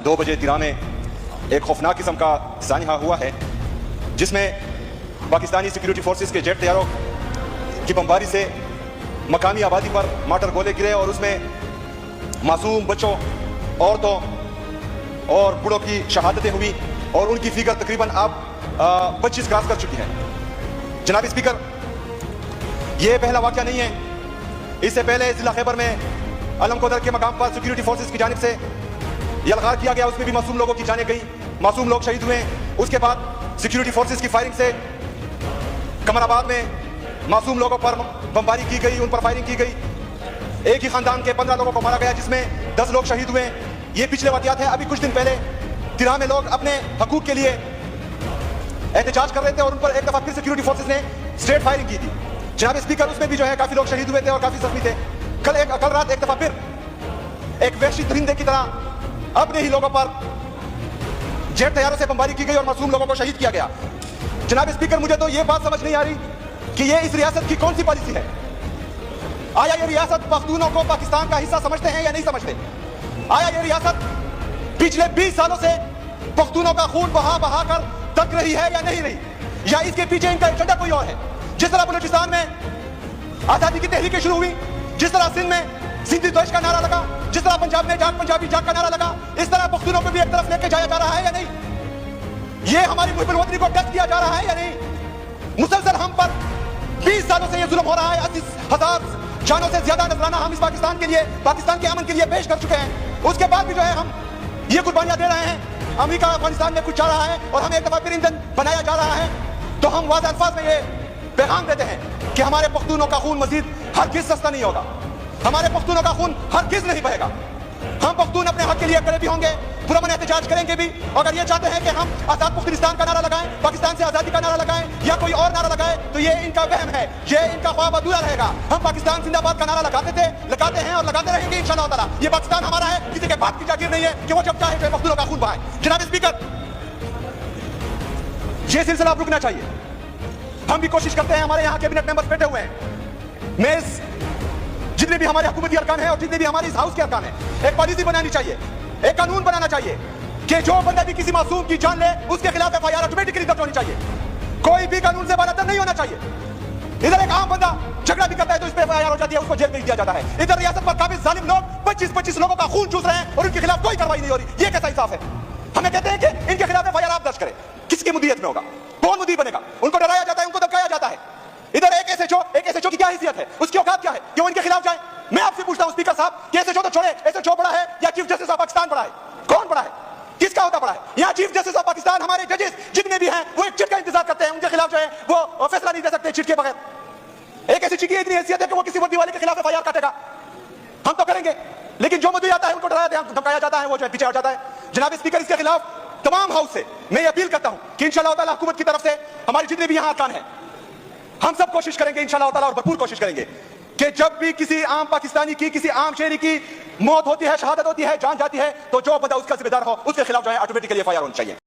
2 बजे तिरा में एक खौफनाक किस्म का सानिहा हुआ है, जिसमें पाकिस्तानी सिक्योरिटी फोर्सेस के जेट तैयारों की बमबारी से मकामी आबादी पर माटर गोले गिरे और उसमें मासूम बच्चों, औरतों और बूढ़ों की शहादतें हुई और उनकी फिगर तकरीबन अब 25 क्रॉस कर चुकी है। जनाब स्पीकर, यह पहला वाक़या नहीं है। इससे पहले जिला खैबर में अलमकोदर के मकाम पर सिक्योरिटी फोर्सेस की जानिब से यलगार किया गया, उसमें भी मासूम लोगों की जानें गई, मासूम लोग शहीद हुए। उसके बाद सिक्योरिटी फोर्सेस की फायरिंग से कमराबाद में मासूम लोगों पर बमबारी की गई, उन पर फायरिंग की गई। एक ही खानदान के 15 लोगों को मारा गया, जिसमें 10 लोग शहीद हुए। ये पिछले वाक़यात हैं। अभी कुछ दिन पहले तिरा में लोग अपने हकूक के लिए एहतजाज कर रहे थे और उन पर एक दफा फिर सिक्योरिटी फोर्सेस ने स्ट्रेट फायरिंग की थी। जनाब स्पीकर, उसमें भी जो है काफी लोग शहीद हुए थे और काफी जख्मी थे। कल रात एक दफा फिर एक वहशी दरिंदे की तरह अपने ही लोगों पर जेट तैयारों से बमबारी की गई और मासूम लोगों को शहीद किया गया। जनाब स्पीकर, मुझे तो यह बात समझ नहीं आ रही कि ये इस रियासत की कौन सी पॉलिसी है। आया ये रियासत पख्तूनों को पाकिस्तान का हिस्सा समझते हैं या नहीं समझते? आया ये रियासत पिछले 20 सालों से पख्तूनों का खून बहा बहा कर तक रही है या नहीं रही, या इसके पीछे इनका एजेंडा कोई और है? जिस तरह बलूचिस्तान में आजादी की तहरीकें शुरू हुई, जिस तरह सिंध में सिंधी द्वेष का नारा लगा, जिस तरह पंजाब में जाग पंजाबी जाग का नारा लगा, इस तरह पख्तूनों को भी एक तरफ लेके जाया जा रहा है या नहीं? ये हमारी मुहिबुल वतनी को टेस्ट किया जा रहा है या नहीं? मुसलसल हम पर 20 सालों से ये जुल्म हो रहा है। 80,000 जानों से ज्यादा नजराना हम इस पाकिस्तान के लिए, पाकिस्तान के अमन के लिए पेश कर चुके हैं। उसके बाद भी जो है हम ये कुर्बानियां दे रहे हैं। अमेरिका अफगानिस्तान में कुछ जा रहा है और हमें एक दफा फिर ईंधन बनाया जा रहा है। तो हम वाज़ेह अल्फाज में ये पैगाम देते हैं कि हमारे पख्तूनों का खून मजीद हरगिज़ सस्ता नहीं होगा, हमारे पख्तूनों का खून हरगिज़ नहीं बहेगा। हम पख्तून अपने हक के लिए खड़े भी होंगे, पुरअमन एहतजाज करेंगे भी। अगर ये चाहते हैं कि हम आजाद पख्तूनिस्तान का नारा लगाएं, पाकिस्तान से आजादी का नारा लगाएं या कोई और नारा लगाएं, तो ये इनका वहम है, ये इनका ख्वाब अधूरा रहेगा। हम पाकिस्तान जिंदाबाद का नारा लगाते थे, लगाते हैं और लगाते रहेंगे इंशाअल्लाह ताला। ये पाकिस्तान हमारा है, किसी के बाप की जागीर नहीं है कि वो जब चाहे पख्तूनों का खून बहाए। जनाब स्पीकर, ये सिलसिला अब रुकना चाहिए। हम भी कोशिश करते हैं, हमारे यहाँ कैबिनेट मेंबर्स बैठे हुए हैं, मेज जितने भी हमारे हुकूमती अरकान हैं और जितने भी हमारे इस हाउस के अरकान हैं, एक पॉलिसी बनानी चाहिए, एक कानून बनाना चाहिए कि जो बंदा भी किसी मासूम की जान ले, उसके खिलाफ एफआईआर ऑटोमेटिकली दर्ज होनी चाहिए। कोई भी कानून से बालातर नहीं होना चाहिए। इधर एक आम बंदा झगड़ा भी करता है तो इस पे एफआईआर हो जाती है, उसको जेल भेज दिया जाता है। इधर रियासत पर काबिज जालिम लोग 25-25 लोगों का खून चूस रहे हैं और उनके खिलाफ कोई कार्रवाई नहीं हो रही। ये कैसा इंसाफ है? हमें कहते हैं कि इनके खिलाफ एफआईआर आप दर्ज करें। किसकी मुदीयत में होगा? कौन मुदीर बनेगा? उनको डराया जाता है, उनको धमकाया जाता है। इधर एक एसएचओ की क्या हैसियत है, उसकी औकात क्या है कि वो इनके खिलाफ जाए? मैं आपसे पूछता हूं स्पीकर साहब कि एसएचओ तो छोड़े, एसएचओ बड़ा है या चीफ जस्टिस ऑफ पाकिस्तान बड़ा है? कौन बड़ा है? किसका होता बड़ा है? यहाँ चीफ जस्टिस ऑफ पाकिस्तान, हमारे जजेस जितने भी हैं, वो एक चिट का इंतजार करते हैं, उनके खिलाफ जो है वो फैसला नहीं दे सकते चिट के बगैर। एक एसएचओ की इतनी हैसियत है कि वो किसी वर्दी वाले के खिलाफ एफआईआर काटेगा। हम तो करेंगे, लेकिन जो मुद्दे आता है उनको डराया धमकाया जाता है, वो जो है पीछे हट जाता है। जनाब स्पीकर, इसके खिलाफ तमाम हाउस से मैं अपील करता हूं कि इंशाअल्लाह ताला हुकूमत की तरफ से हमारे जितने भी यहाँ अरकान हैं, हम सब कोशिश करेंगे इंशाअल्लाह ताला और भरपूर कोशिश करेंगे कि जब भी किसी आम पाकिस्तानी की, किसी आम शहरी की मौत होती है, शहादत होती है, जान जाती है, तो जो बंदा उसका जिम्मेदार हो उसके खिलाफ जो है ऑटोमेटिकली एफआईआर होनी चाहिए।